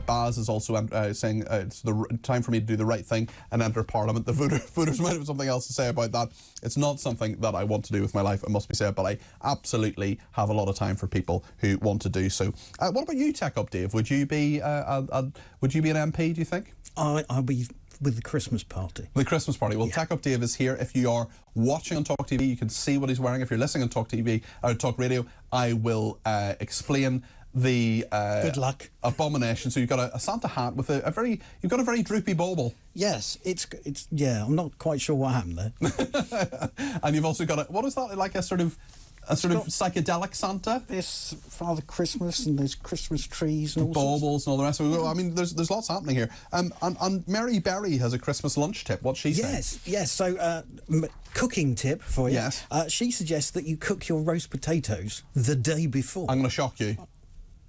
Baz is also saying it's the time for me to do the right thing and enter Parliament. The voters might have something else to say about that. It's not something that I want to do with my life, it must be said, but I absolutely have a lot of time for people who want to do so. What about you, Tech Up Dave? Would you be an MP, do you think? I'll be with the Christmas party. The Christmas party. Well, Tech Up Dave is here. If you are watching on Talk TV, you can see what he's wearing. If you're listening on Talk TV or Talk Radio, I will explain the good luck abomination. So you've got a Santa hat with a very droopy bauble. Yes, it's yeah. I'm not quite sure what happened there. And you've also got what is that, like a sort of psychedelic Santa? There's Father Christmas and there's Christmas trees and all baubles and all the rest of it. I mean, there's lots happening here. And Mary Berry has a Christmas lunch tip. What's she saying? Yes. So cooking tip for you. Yes. She suggests that you cook your roast potatoes the day before. I'm going to shock you.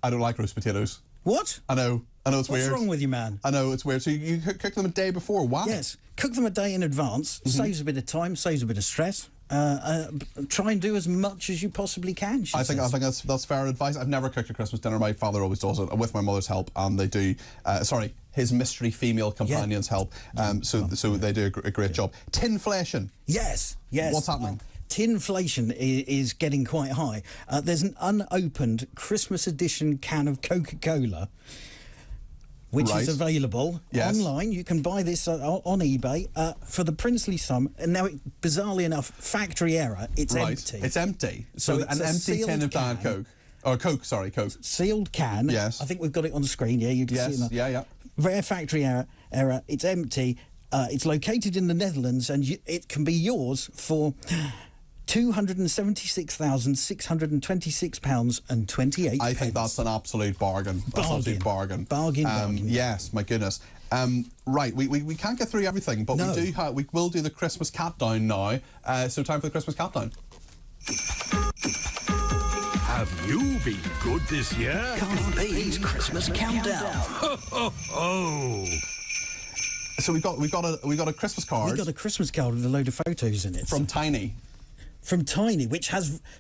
I don't like roast potatoes. What? I know it's weird. What's wrong with you, man? I know it's weird. So you cook them a day before. Why? Yes. Cook them a day in advance. Saves a bit of time. Saves a bit of stress. Try and do as much as you possibly can. I think that's fair advice. I've never cooked a Christmas dinner. My father always does it with my mother's help, and they do. His mystery female companions help. So they do a great job. Tinflation. Yes. What's happening? Tinflation is getting quite high. There's an unopened Christmas edition can of Coca-Cola, which is available online. You can buy this on eBay for the princely sum. And now, bizarrely enough, factory error, it's empty. It's empty. So an empty tin of Diet Coke. Or Coke, sorry, Coke. Sealed can. Yes. I think we've got it on the screen. Yeah, you can see it. Yeah. Rare factory error. It's empty. It's located in the Netherlands, and it can be yours for £276,626.28. I think that's an absolute bargain. Bargain. Yes, my goodness. Right, we can't get through everything, but we will do the Christmas countdown now. So time for the Christmas countdown. Have you been good this year? Cardi B's Christmas countdown. Ho, ho, ho. So we've got a Christmas card. We've got a Christmas card with a load of photos in it. From Tiny. From Tiny,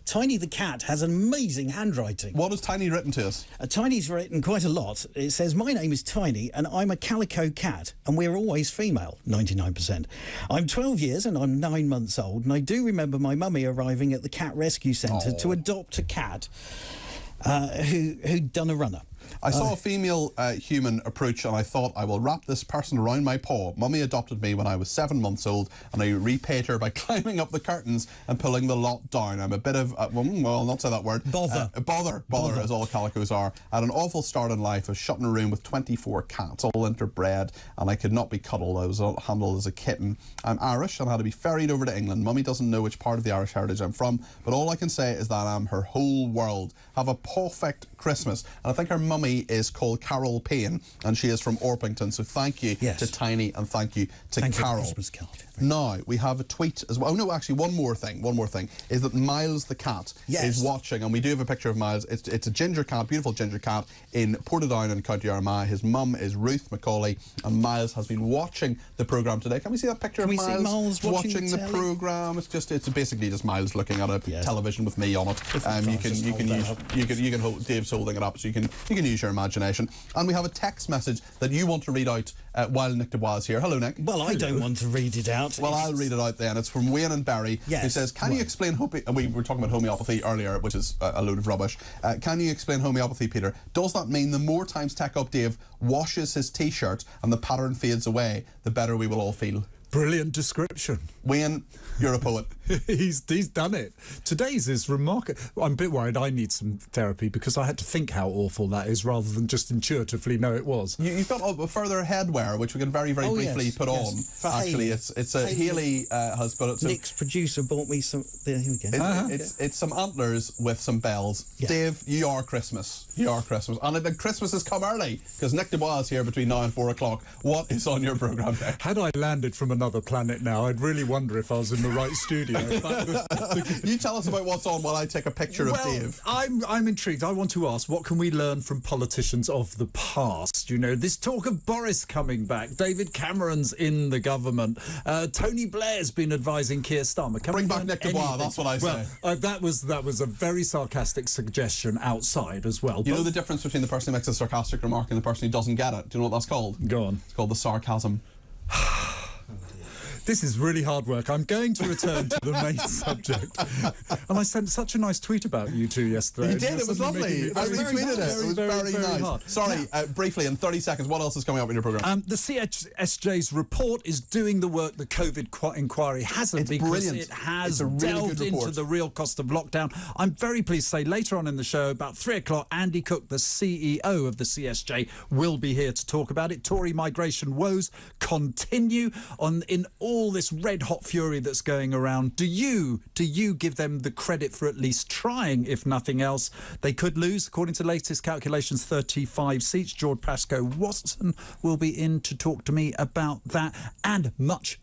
Tiny the cat has an amazing handwriting. What has Tiny written to us? Tiny's written quite a lot. It says, "My name is Tiny and I'm a calico cat and we're always female, 99%. I'm 12 years and I'm 9 months old, and I do remember my mummy arriving at the cat rescue centre to adopt a cat who'd done a runner. I saw a female human approach and I thought, I will wrap this person around my paw. Mummy adopted me when I was 7 months old and I repaid her by climbing up the curtains and pulling the lot down. I'm a bit of, well, I'll not say that word. Bother, as all calicos are. I had an awful start in life. I was shut in a room with 24 cats, all interbred, and I could not be cuddled. I was handled as a kitten. I'm Irish and I had to be ferried over to England. Mummy doesn't know which part of the Irish heritage I'm from, but all I can say is that I'm her whole world. Have a perfect Christmas. And I think her mummy is called Carol Payne, and she is from Orpington. So thank you to Tiny and thank you to Carol. Christmas card. Now we have a tweet as well. Oh no, actually one more thing is that Miles the cat is watching, and we do have a picture of Miles. It's a ginger cat, beautiful ginger cat in Portadown in County Armagh. His mum is Ruth Macaulay, and Miles has been watching the programme today. Can we see that picture of Miles watching the programme? It's basically just Miles looking at a television with me on it. You can hold, Dave's holding it up, so you can use your imagination. And we have a text message that you want to read out while Nick Dubois is here. Hello, Nick. Well, I don't want to read it out. Well, I'll read it out then. It's from Wayne and Barry, who says, can you explain we were talking about homeopathy earlier, which is a load of rubbish. Can you explain homeopathy, Peter? Does that mean the more times Tech Up Dave washes his T-shirt and the pattern fades away, the better we will all feel? Brilliant description. Wayne, you're a poet. He's done it. Today's is remarkable. I'm a bit worried I need some therapy because I had to think how awful that is rather than just intuitively know it was. You've got a further headwear, which we can very, very briefly put on. Actually, it's a Haley has put it. So Nick's producer bought me some. There we go. It's some antlers with some bells. Yeah. Dave, you are Christmas. You are Christmas. And I think Christmas has come early because Nick Dubois is here between now and 4 o'clock. What is on your programme there? Had I landed from another planet now, I'd really wonder if I was in the right studio. radio. You tell us about what's on while I take a picture of Dave. I'm intrigued. I want to ask, what can we learn from politicians of the past? You know, this talk of Boris coming back, David Cameron's in the government, Tony Blair's been advising Keir Starmer. Bring back Nick Dubois, that's what I say. Well, that was a very sarcastic suggestion outside as well. You know the difference between the person who makes a sarcastic remark and the person who doesn't get it? Do you know what that's called? Go on. It's called the sarcasm. This is really hard work. I'm going to return to the main subject. And I sent such a nice tweet about you two yesterday. You did, it was lovely. I retweeted it. It was very nice. Hard. Sorry, briefly, in 30 seconds, what else is coming up in your programme? The CSJ's report is doing the work the COVID inquiry hasn't, it's because brilliant. It has really delved into the real cost of lockdown. I'm very pleased to say later on in the show, about 3 o'clock, Andy Cook, the CEO of the CSJ, will be here to talk about it. Tory migration woes continue in all this red-hot fury that's going around. Do you give them the credit for at least trying, if nothing else? They could lose, according to latest calculations, 35 seats. George Pascoe-Watson will be in to talk to me about that and much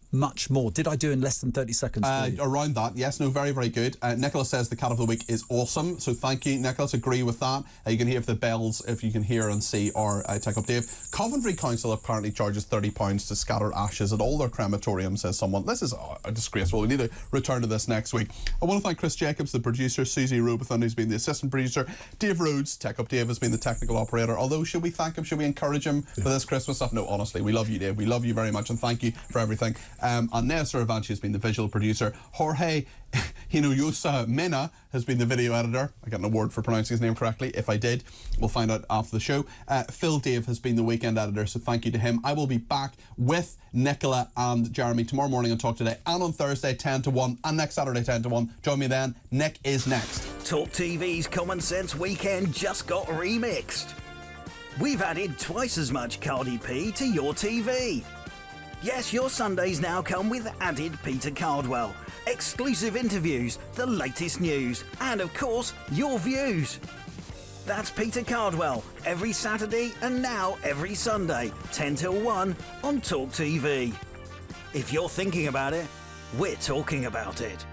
more. Did I do in less than 30 seconds? Around that, yes. No, very, very good. Nicola says the Cat of the Week is awesome, so thank you, Nicholas. Agree with that. You can hear if the bells, if you can hear and see, or take up Dave. Coventry Council apparently charges £30 to scatter ashes at all their crematoriums, says someone. This is disgraceful. We need to return to this next week. I want to thank Chris Jacobs, the producer, Susie Robothon, who's been the assistant producer, Dave Rhodes, Tech Up Dave, has been the technical operator. Although, should we thank him? Should we encourage him for this Christmas stuff? No, honestly, we love you, Dave. We love you very much, and thank you for everything. And Nea Saravanchi has been the visual producer. Jorge Hinoyosa Mena has been the video editor. I got an award for pronouncing his name correctly. If I did, we'll find out after the show. Phil Dave has been the weekend editor, so thank you to him. I will be back with Nicola and Jeremy tomorrow morning on Talk Today, and on Thursday 10 to 1, and next Saturday 10 to 1. Join me then. Nick is next. Talk TV's Common Sense Weekend just got remixed. We've added twice as much Cardi P to your TV. Yes, your Sundays now come with added Peter Cardwell, exclusive interviews, the latest news, and of course, your views. That's Peter Cardwell, every Saturday and now every Sunday, 10 till 1 on Talk TV. If you're thinking about it, we're talking about it.